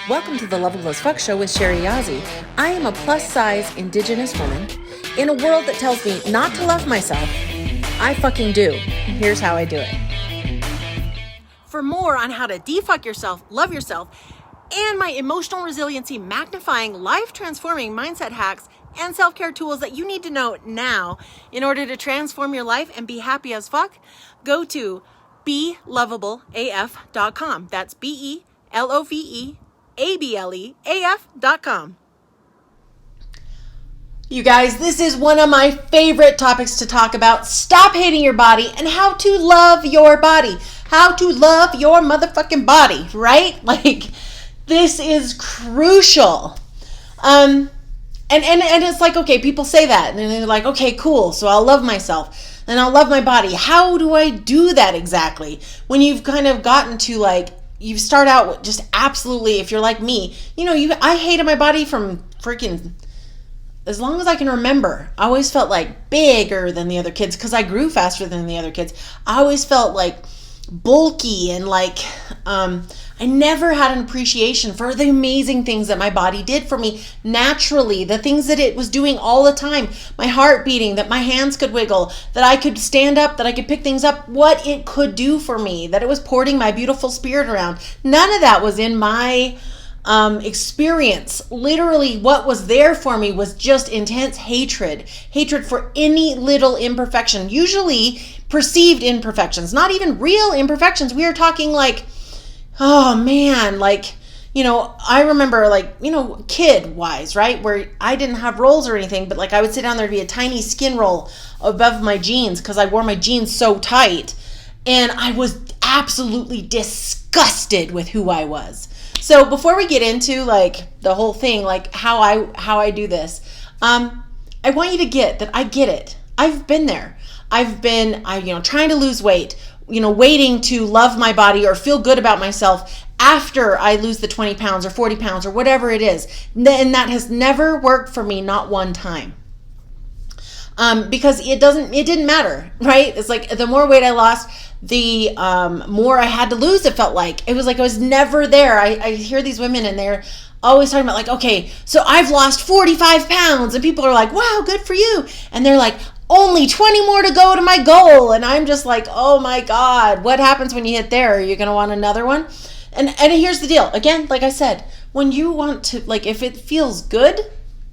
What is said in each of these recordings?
Welcome to the Loveable as Fuck show with Sherry Yazzie. I am a plus-size Indigenous woman in a world that tells me not to love myself. I fucking do. Here's how I do it. For more on how to defuck yourself, love yourself, and my emotional resiliency magnifying, life-transforming mindset hacks and self-care tools that you need to know now in order to transform your life and be happy as fuck, go to beloveableaf.com. That's beloveableaf.com. You guys, this is one of my favorite topics to talk about. Stop hating your body and how to love your body. How to love your motherfucking body, right? Like, this is crucial. And it's like, okay, people say that and they're like, okay, cool. So I'll love myself and I'll love my body. How do I do that exactly? When you've kind of gotten to like, you start out with just absolutely, if you're like me, I hated my body from freaking, as long as I can remember. I always felt like bigger than the other kids because I grew faster than the other kids. I always felt like bulky and like, I never had an appreciation for the amazing things that my body did for me naturally, the things that it was doing all the time, my heart beating, that my hands could wiggle, that I could stand up, that I could pick things up, what it could do for me, that it was porting my beautiful spirit around. None of that was in my experience. Literally what was there for me was just intense hatred for any little imperfection, usually perceived imperfections, not even real imperfections. We are talking like, oh man, like, I remember like, kid wise, right? Where I didn't have rolls or anything, but like I would sit down, there'd be a tiny skin roll above my jeans because I wore my jeans so tight. And I was absolutely disgusted with who I was. So before we get into like the whole thing, like how I do this, I want you to get that I get it. I've been there. I've been trying to lose weight, waiting to love my body or feel good about myself after I lose the 20 pounds or 40 pounds or whatever it is. And that has never worked for me, not one time. Because it didn't matter, right? It's like the more weight I lost, the more I had to lose, it felt like. It was like I was never there. I hear these women and they're always talking about like, okay, so I've lost 45 pounds and people are like, wow, good for you. And they're like, only 20 more to go to my goal. And I'm just like, oh my God, what happens when you hit there? Are you going to want another one? And here's the deal. Again, like I said, when you want to, like, if it feels good,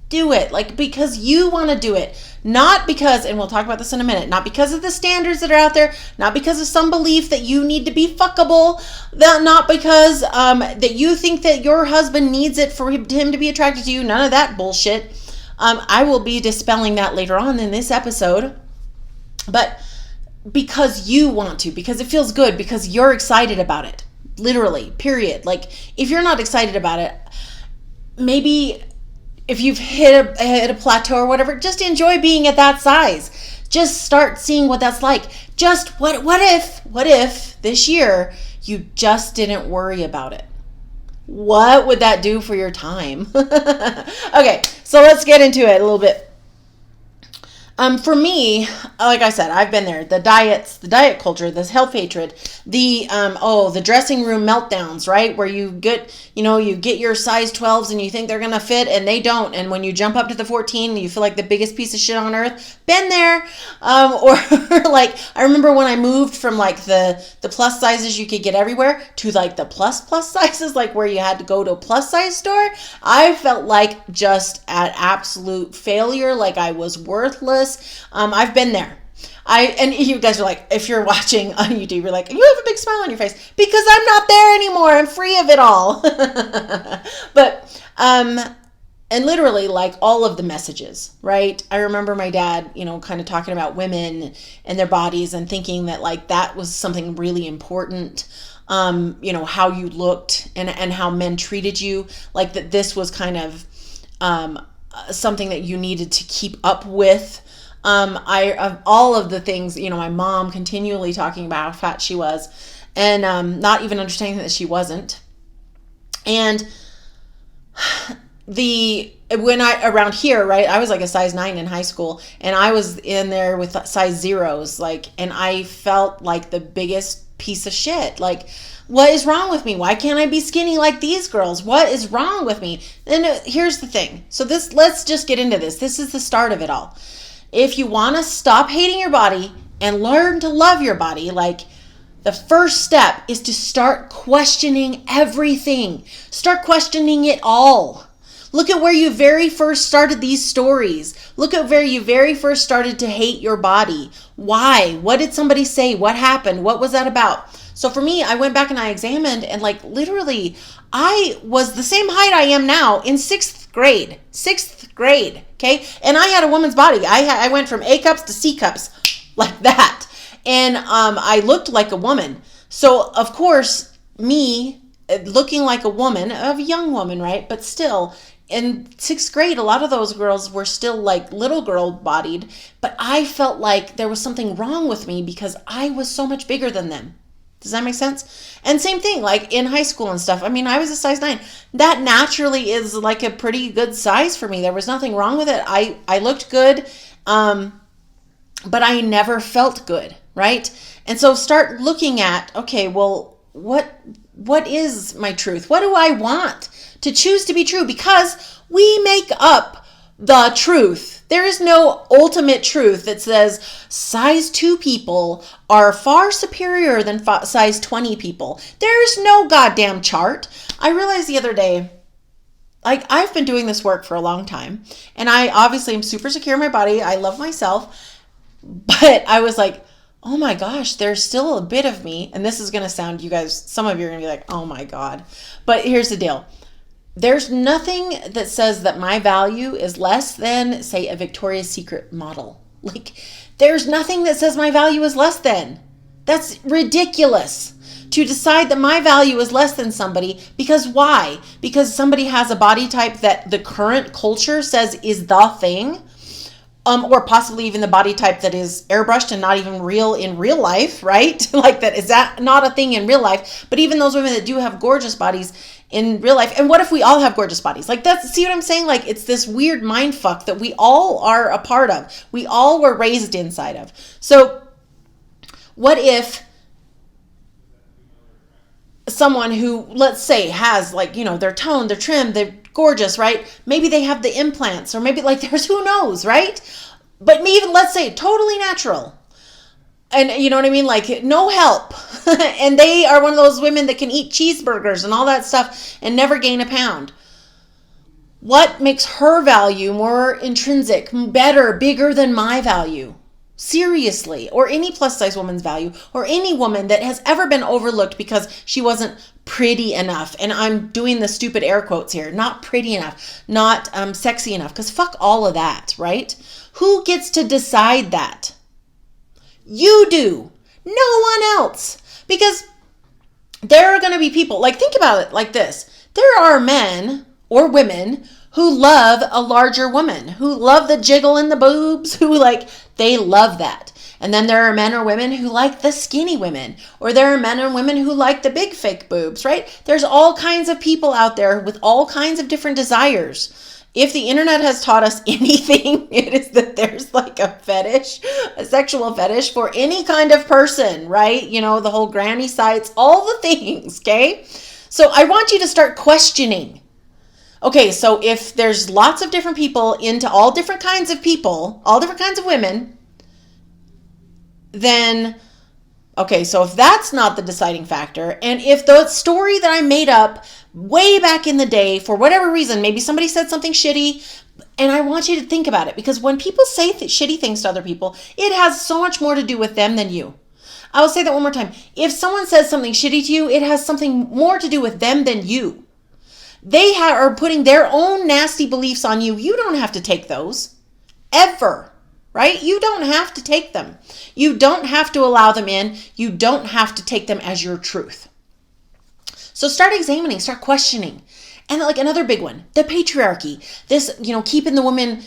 do it. Like, because you want to do it. Not because, and we'll talk about this in a minute, not because of the standards that are out there, not because of some belief that you need to be fuckable, not because that you think that your husband needs it for him to be attracted to you. None of that bullshit. I will be dispelling that later on in this episode, but because you want to, because it feels good, because you're excited about it, literally, period. Like, if you're not excited about it, maybe if you've hit a plateau or whatever, just enjoy being at that size. Just start seeing what that's like. Just what if this year you just didn't worry about it? What would that do for your time? Okay, so let's get into it a little bit. For me, like I said, I've been there. The diet culture, this health hatred, the dressing room meltdowns, right? Where you get your size 12s and you think they're gonna fit and they don't. And when you jump up to the 14, you feel like the biggest piece of shit on earth. Been there. Or like, I remember when I moved from like the plus sizes you could get everywhere to like the plus sizes, like where you had to go to a plus size store. I felt like just an absolute failure, like I was worthless. I've been there. And you guys are like, if you're watching on YouTube, you're like, you have a big smile on your face because I'm not there anymore. I'm free of it all. But, and literally like all of the messages, right? I remember my dad, kind of talking about women and their bodies and thinking that like that was something really important. How you looked and how men treated you, like that this was kind of, something that you needed to keep up with. Of all of the things, my mom continually talking about how fat she was and not even understanding that she wasn't. And around here, right, I was like a size 9 in high school and I was in there with size 0s, like, and I felt like the biggest piece of shit. Like, what is wrong with me? Why can't I be skinny like these girls? What is wrong with me? Then here's the thing. So let's just get into this. This is the start of it all. If you want to stop hating your body and learn to love your body, like, the first step is to start questioning everything. Start questioning it all. Look at where you very first started these stories. Look at where you very first started to hate your body. Why? What did somebody say? What happened? What was that about? So for me, I went back and I examined, and like literally, I was the same height I am now in sixth grade. Sixth grade, okay? And I had a woman's body. I went from A cups to C cups like that. And I looked like a woman. So of course, me looking like a woman, a young woman, right? But still, in sixth grade, a lot of those girls were still like little girl bodied, but I felt like there was something wrong with me because I was so much bigger than them. Does that make sense? And same thing, like in high school and stuff. I mean, I was a size 9. That naturally is like a pretty good size for me. There was nothing wrong with it. I looked good, but I never felt good, right? And so start looking at, okay, well, what is my truth? What do I want to choose to be true? Because we make up the truth. There is no ultimate truth that says size 2 people are far superior than size 20 people. There's no goddamn chart. I realized the other day, like, I've been doing this work for a long time, and I obviously am super secure in my body. I love myself, but I was like, oh my gosh, there's still a bit of me. And this is going to sound, you guys, some of you are going to be like, oh my God. But here's the deal. There's nothing that says that my value is less than, say, a Victoria's Secret model. Like, there's nothing that says my value is less than. That's ridiculous to decide that my value is less than somebody. Because why? Because somebody has a body type that the current culture says is the thing. Or possibly even the body type that is airbrushed and not even real in real life, right? Like, that is that not a thing in real life? But even those women that do have gorgeous bodies in real life. And what if we all have gorgeous bodies? Like, that's, see what I'm saying? Like, it's this weird mind fuck that we all are a part of. We all were raised inside of. So what if someone who, let's say, has, like, you know, they're toned, they're trimmed, they're gorgeous, right? Maybe they have the implants, or maybe, like, there's, who knows, right? But even, let's say, totally natural. And you know what I mean? Like, no help. And they are one of those women that can eat cheeseburgers and all that stuff and never gain a pound. What makes her value more intrinsic, better, bigger than my value? Seriously. Or any plus size woman's value, or any woman that has ever been overlooked because she wasn't pretty enough. And I'm doing the stupid air quotes here. Not pretty enough, not sexy enough, because fuck all of that, right? Who gets to decide that? You do. No one else. Because there are going to be people, like, think about it like this. There are men or women who love a larger woman, who love the jiggle in the boobs, who, like, they love that. And then there are men or women who like the skinny women, or there are men and women who like the big fake boobs, right? There's all kinds of people out there with all kinds of different desires. If the internet has taught us anything, it is that there's like a fetish, a sexual fetish for any kind of person, right? You know, the whole granny sites, all the things, okay? So I want you to start questioning. Okay, so if there's lots of different people into all different kinds of people, all different kinds of women, then, okay, so if that's not the deciding factor, and if the story that I made up way back in the day, for whatever reason, maybe somebody said something shitty, and I want you to think about it, because when people say shitty things to other people, it has so much more to do with them than you. I will say that one more time. If someone says something shitty to you, it has something more to do with them than you. They are putting their own nasty beliefs on you. You don't have to take those, ever. Right? You don't have to take them. You don't have to allow them in. You don't have to take them as your truth. So start examining, start questioning. And like another big one, the patriarchy. This, you know, keeping the woman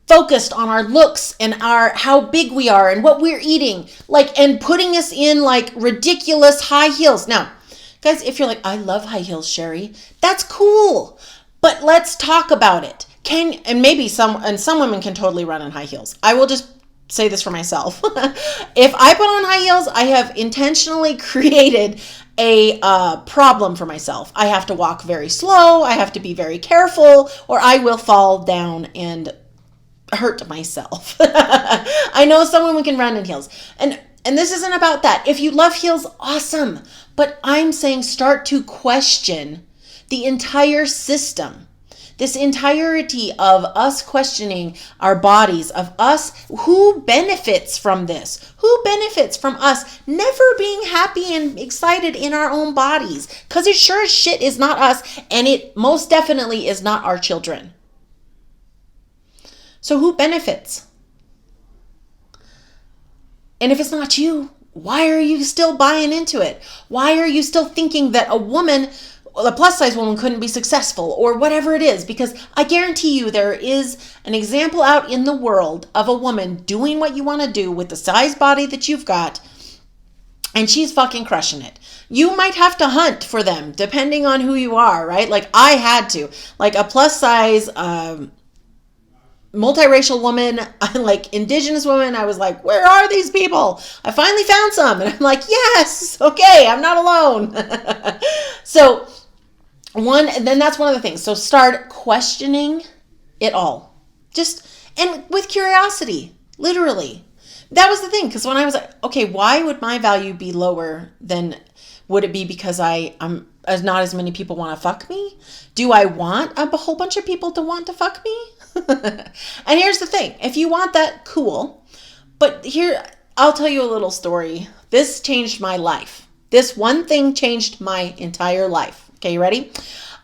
focused on our looks and our how big we are and what we're eating, like, and putting us in like ridiculous high heels. Now, guys, if you're like, I love high heels, Sherry, that's cool. But let's talk about it. And maybe some women can totally run in high heels. I will just say this for myself. If I put on high heels, I have intentionally created a problem for myself. I have to walk very slow. I have to be very careful, or I will fall down and hurt myself. I know some women can run in heels. And this isn't about that. If you love heels, awesome. But I'm saying start to question the entire system. This entirety of us questioning our bodies, of us, who benefits from this? Who benefits from us never being happy and excited in our own bodies? Because it sure as shit is not us, and it most definitely is not our children. So who benefits? And if it's not you, why are you still buying into it? Why are you still thinking that a plus size woman couldn't be successful or whatever it is? Because I guarantee you there is an example out in the world of a woman doing what you want to do with the size body that you've got, and she's fucking crushing it. You might have to hunt for them depending on who you are, right? Like I had to. Like a plus size multiracial woman, like indigenous woman, I was like, where are these people? I finally found some. And I'm like, yes, okay, I'm not alone. So then that's one of the things. So start questioning it all. And with curiosity, literally. That was the thing. Because when I was like, okay, why would my value be lower than would it be because I'm as not as many people want to fuck me? Do I want a whole bunch of people to want to fuck me? And here's the thing. If you want that, cool. But here, I'll tell you a little story. This changed my life. This one thing changed my entire life. Okay, you ready?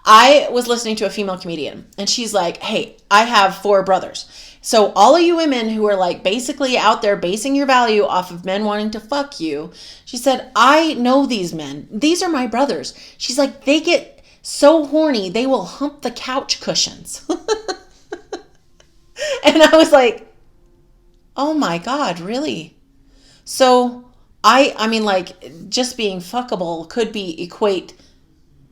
I was listening to a female comedian, and she's like, hey, I have 4 brothers. So all of you women who are like basically out there basing your value off of men wanting to fuck you, she said, I know these men. These are my brothers. She's like, they get so horny, they will hump the couch cushions. And I was like, oh my God, really? So I mean, like, just being fuckable could equate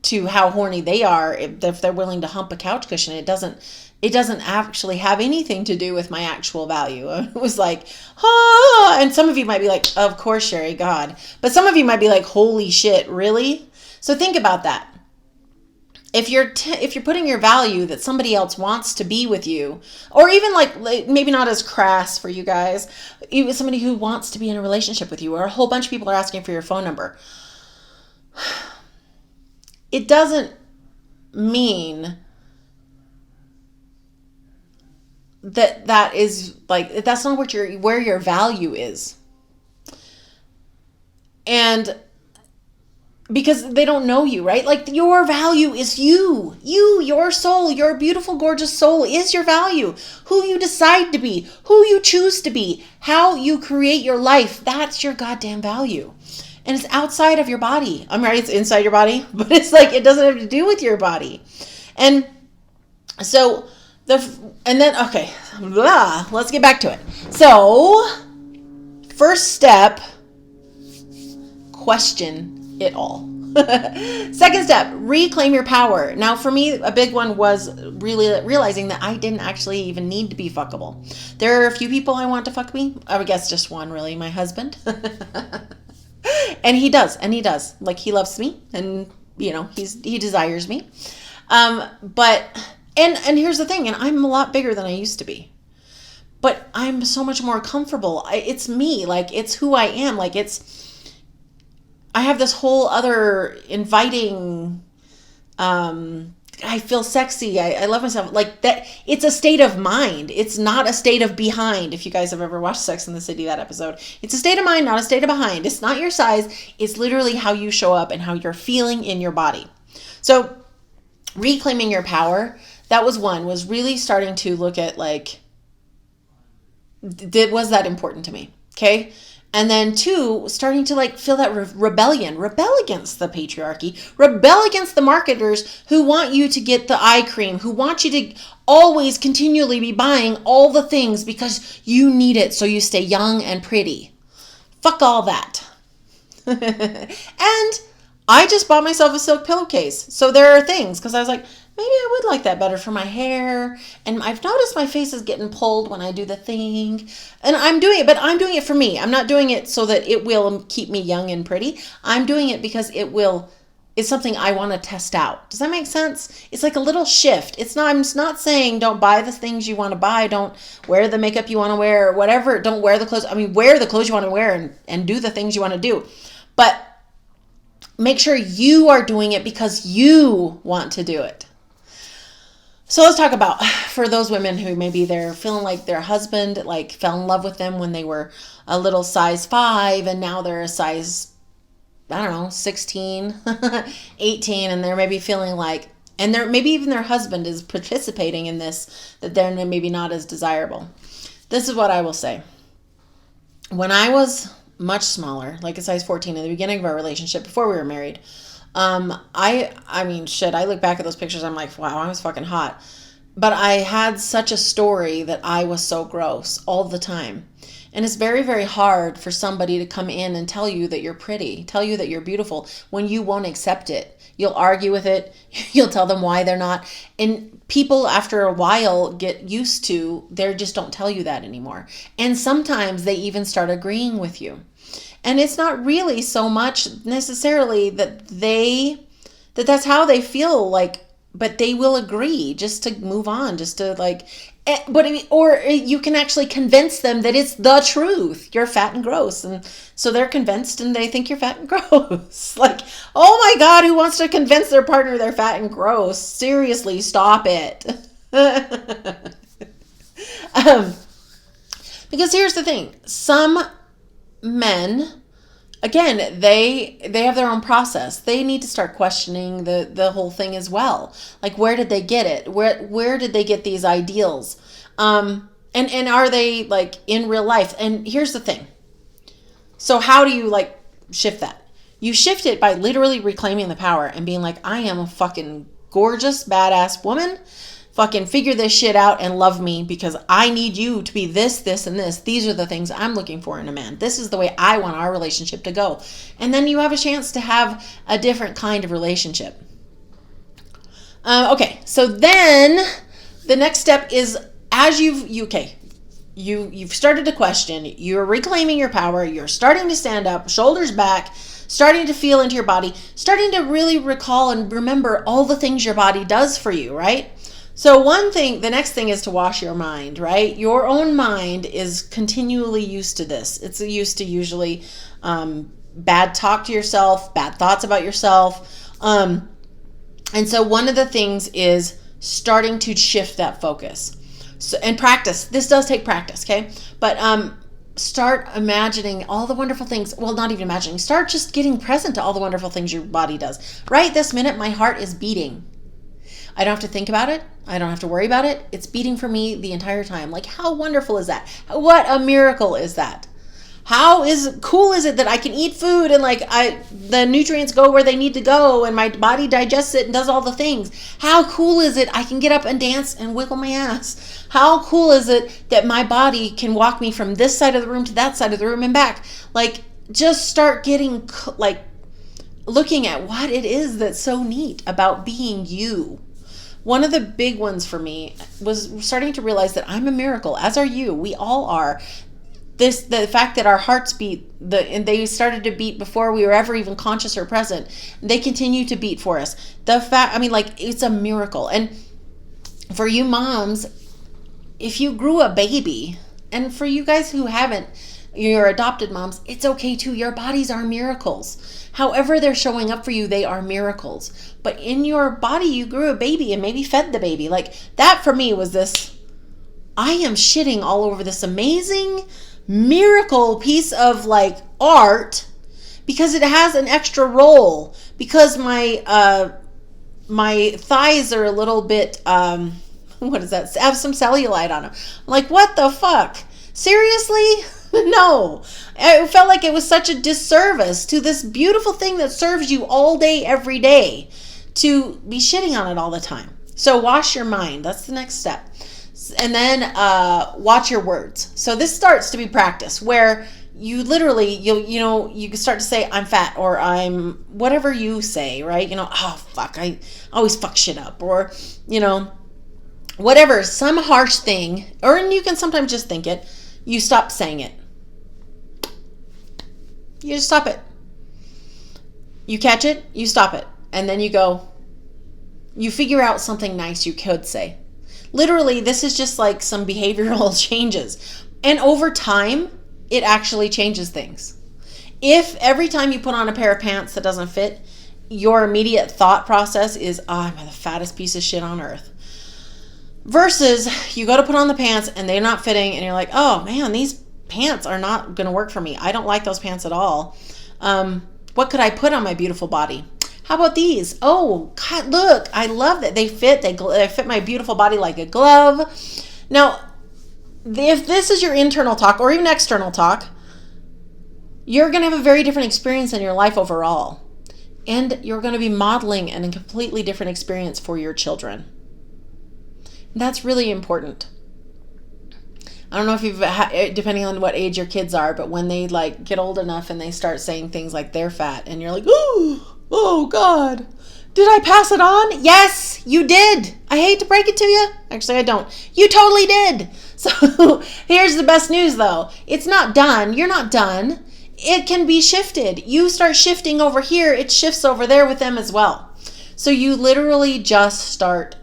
to how horny they are if they're willing to hump a couch cushion. It doesn't actually have anything to do with my actual value. It was like, and some of you might be like, of course, Sherry, God. But some of you might be like, holy shit, really? So think about that. If you're putting your value that somebody else wants to be with you, or even like maybe not as crass for you guys, even somebody who wants to be in a relationship with you, or a whole bunch of people are asking for your phone number, it doesn't mean that is like, that's not where your value is. And because they don't know you, right? Like your value is your soul, your beautiful, gorgeous soul is your value. Who you decide to be, who you choose to be, how you create your life, that's your goddamn value. And it's outside of your body. I'm right, it's inside your body, but it's like, it doesn't have to do with your body. And so okay, let's get back to it. So first step, question it all. Second step, reclaim your power. Now for me, a big one was really realizing that I didn't actually even need to be fuckable. There are a few people I want to fuck me. I would guess just one, really, my husband. And he does. Like, he loves me, and he desires me. But here's the thing, and I'm a lot bigger than I used to be. But I'm so much more comfortable. It's me, like, it's who I am. Like, I have this whole other inviting, I feel sexy. I love myself. Like that. It's a state of mind. It's not a state of behind. If you guys have ever watched Sex and the City, that episode, it's a state of mind, not a state of behind. It's not your size. It's literally how you show up and how you're feeling in your body. So reclaiming your power, that was really starting to look at like, was that important to me? Okay. And then 2, starting to like feel that rebel against the patriarchy, rebel against the marketers who want you to get the eye cream, who want you to always continually be buying all the things because you need it so you stay young and pretty. Fuck all that. And I just bought myself a silk pillowcase. So there are things, because I was like, maybe I would like that better for my hair. And I've noticed my face is getting pulled when I do the thing. And I'm doing it, but I'm doing it for me. I'm not doing it so that it will keep me young and pretty. I'm doing it because it's something I want to test out. Does that make sense? It's like a little shift. I'm not saying don't buy the things you want to buy. Don't wear the makeup you want to wear or whatever. Don't wear the clothes. I mean, wear the clothes you want to wear and do the things you want to do. But make sure you are doing it because you want to do it. So let's talk about, for those women who maybe they're feeling like their husband like fell in love with them when they were a little size 5 and now they're a size, I don't know, 16, 18, and they're maybe feeling like, and they're maybe even their husband is participating in this, that they're maybe not as desirable. This is what I will say. When I was much smaller, like a size 14 in the beginning of our relationship before we were married, I mean, shit, I look back at those pictures, I'm like, wow, I was fucking hot. But I had such a story that I was so gross all the time. And it's very, very hard for somebody to come in and tell you that you're pretty, tell you that you're beautiful when you won't accept it. You'll argue with it. You'll tell them why they're not. And people after a while get used to, they just don't tell you that anymore. And sometimes they even start agreeing with you. And it's not really so much necessarily that that's how they feel like, but they will agree just to move on, just to like, but I mean, or you can actually convince them that it's the truth. You're fat and gross. And so they're convinced and they think you're fat and gross. Like, oh my God, who wants to convince their partner they're fat and gross? Seriously, stop it. Because here's the thing. Some men, again, they have their own process. They need to start questioning the whole thing as well. Like, where did they get it? Where did they get these ideals? And are they like in real life? And here's the thing. So how do you like shift that? You shift it by literally reclaiming the power and being like, I am a fucking gorgeous, badass woman. Fucking figure this shit out and love me because I need you to be this, this, and this. These are the things I'm looking for in a man. This is the way I want our relationship to go. And then you have a chance to have a different kind of relationship. Okay, so then the next step is as you've started to question, you're reclaiming your power, you're starting to stand up, shoulders back, starting to feel into your body, starting to really recall and remember all the things your body does for you, right? So the next thing is to wash your mind, right? Your own mind is continually used to this. It's used to usually bad talk to yourself, bad thoughts about yourself. And so one of the things is starting to shift that focus. So, and practice. This does take practice, okay? But start imagining all the wonderful things. Well, not even imagining. Start just getting present to all the wonderful things your body does. Right this minute, my heart is beating. I don't have to think about it. I don't have to worry about it. It's beating for me the entire time. Like, how wonderful is that? What a miracle is that? How cool is it that I can eat food and like the nutrients go where they need to go and my body digests it and does all the things? How cool is it I can get up and dance and wiggle my ass? How cool is it that my body can walk me from this side of the room to that side of the room and back? Like, just start getting like looking at what it is that's so neat about being you. One of the big ones for me was starting to realize that I'm a miracle, as are you. We all are. The fact that our hearts beat, and they started to beat before we were ever even conscious or present. They continue to beat for us. It's a miracle. And for you moms, if you grew a baby, and for you guys who haven't, you're adopted moms, it's okay too. Your bodies are miracles. However they're showing up for you, they are miracles. But in your body, you grew a baby and maybe fed the baby. Like, that for me was this, I am shitting all over this amazing miracle piece of like art because it has an extra roll, because my thighs are a little bit, what is that? Have some cellulite on them. I'm like, what the fuck? Seriously? No. I felt like it was such a disservice to this beautiful thing that serves you all day, every day, to be shitting on it all the time. So wash your mind. That's the next step. And then watch your words. So this starts to be practice where you literally, you can start to say, I'm fat, or I'm whatever you say, right? Oh, fuck, I always fuck shit up, or, whatever, some harsh thing, or and you can sometimes just think it, you stop saying it. You just stop it. You catch it, you stop it. And then you figure out something nice you could say. Literally, this is just like some behavioral changes. And over time, it actually changes things. If every time you put on a pair of pants that doesn't fit, your immediate thought process is, I'm the fattest piece of shit on earth. Versus you go to put on the pants and they're not fitting and you're like, oh man, these pants are not going to work for me. I don't like those pants at all. What could I put on my beautiful body? How about these? Oh, God, look, I love that. They fit. They fit my beautiful body like a glove. Now, if this is your internal talk or even external talk, you're going to have a very different experience in your life overall. And you're going to be modeling a completely different experience for your children. That's really important. I don't know if you've, depending on what age your kids are, but when they like get old enough and they start saying things like they're fat and you're like, oh God, did I pass it on? Yes, you did. I hate to break it to you. Actually, I don't. You totally did. So here's the best news though. It's not done. You're not done. It can be shifted. You start shifting over here, it shifts over there with them as well. So you literally just start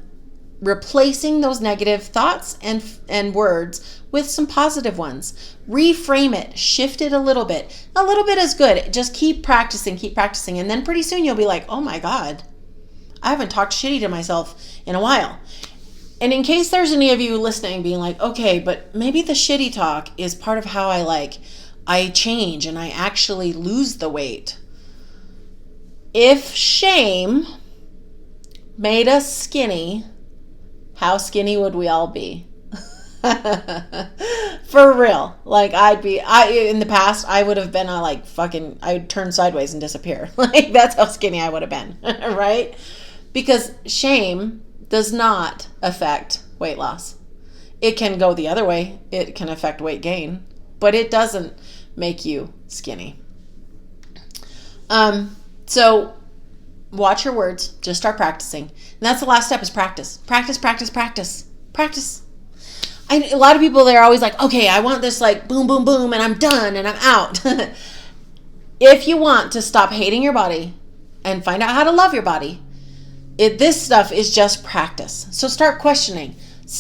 replacing those negative thoughts and words with some positive ones. Reframe it, shift it a little bit. A little bit is good. Just keep practicing. And then pretty soon you'll be like, oh my God, I haven't talked shitty to myself in a while. And in case there's any of you listening being like, okay, but maybe the shitty talk is part of how I change and I actually lose the weight. If shame made us skinny, how skinny would we all be? For real. Like in the past, I would have been I would turn sideways and disappear. Like that's how skinny I would have been, right? Because shame does not affect weight loss. It can go the other way. It can affect weight gain, but it doesn't make you skinny. So watch your words. Just start practicing. And that's the last step is practice. Practice. A lot of people, they're always like, okay, I want this like boom, boom, boom, and I'm done and I'm out. If you want to stop hating your body and find out how to love your body, this stuff is just practice. So start questioning.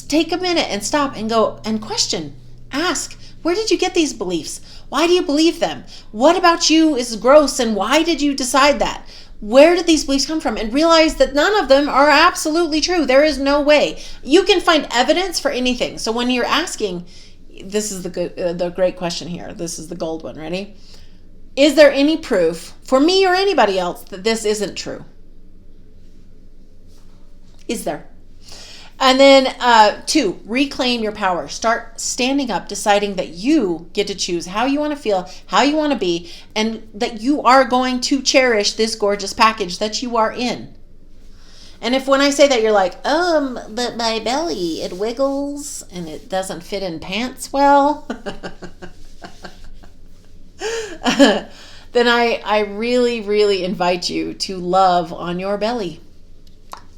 Take a minute and stop and go and question. Ask, where did you get these beliefs? Why do you believe them? What about you is gross and why did you decide that? Where did these beliefs come from? And realize that none of them are absolutely true. There is no way. You can find evidence for anything. So when you're asking, this is the great question here. This is the gold one. Ready? Is there any proof for me or anybody else that this isn't true? Is there? And then 2, reclaim your power. Start standing up, deciding that you get to choose how you want to feel, how you want to be, and that you are going to cherish this gorgeous package that you are in. And if when I say that you're like, but my belly, it wiggles and it doesn't fit in pants well, then I really, really invite you to love on your belly.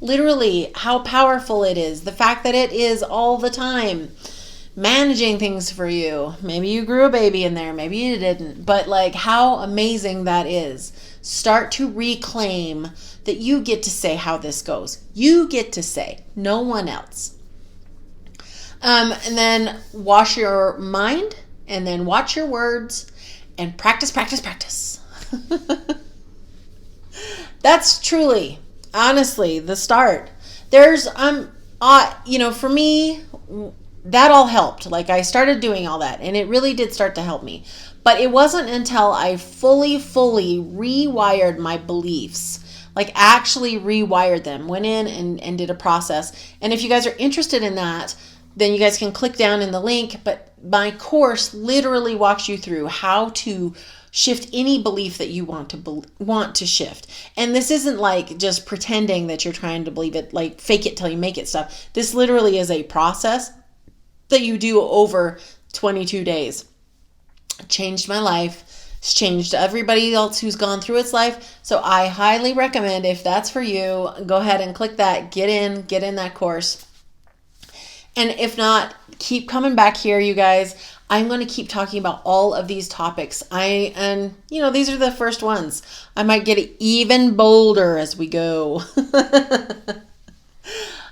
Literally, how powerful it is. The fact that it is all the time managing things for you. Maybe you grew a baby in there, maybe you didn't. But like how amazing that is. Start to reclaim that you get to say how this goes. You get to say, no one else. And then wash your mind and then watch your words and practice. That's truly, honestly, the start. There's, for me, that all helped. Like I started doing all that and it really did start to help me. But it wasn't until I fully rewired my beliefs, like actually rewired them, went in and did a process. And if you guys are interested in that, then you guys can click down in the link. But my course literally walks you through how to shift any belief that you want to shift. And this isn't like just pretending that you're trying to believe it, like fake it till you make it stuff. This literally is a process that you do over 22 days. changed my life. It's changed everybody else who's gone through its life. So I highly recommend, if that's for you, go ahead and click that, get in that course. And if not, keep coming back here, you guys. I'm going to keep talking about all of these topics. And these are the first ones. I might get even bolder as we go.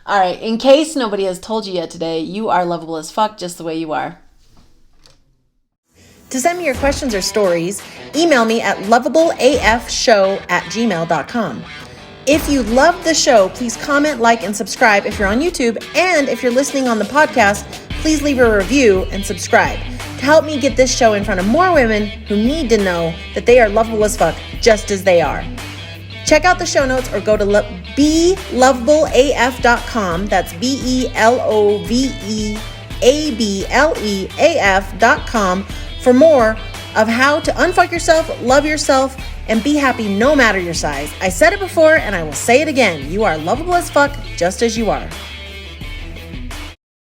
All right. In case nobody has told you yet today, you are lovable as fuck just the way you are. To send me your questions or stories, email me at loveableafshow@gmail.com. If you love the show, please comment, like, and subscribe if you're on YouTube. And if you're listening on the podcast, please leave a review and subscribe to help me get this show in front of more women who need to know that they are lovable as fuck just as they are. Check out the show notes or go to belovableaf.com. That's BELOVEABLEAF.com for more of how to unfuck yourself, love yourself, and be happy no matter your size. I said it before and I will say it again. You are lovable as fuck just as you are.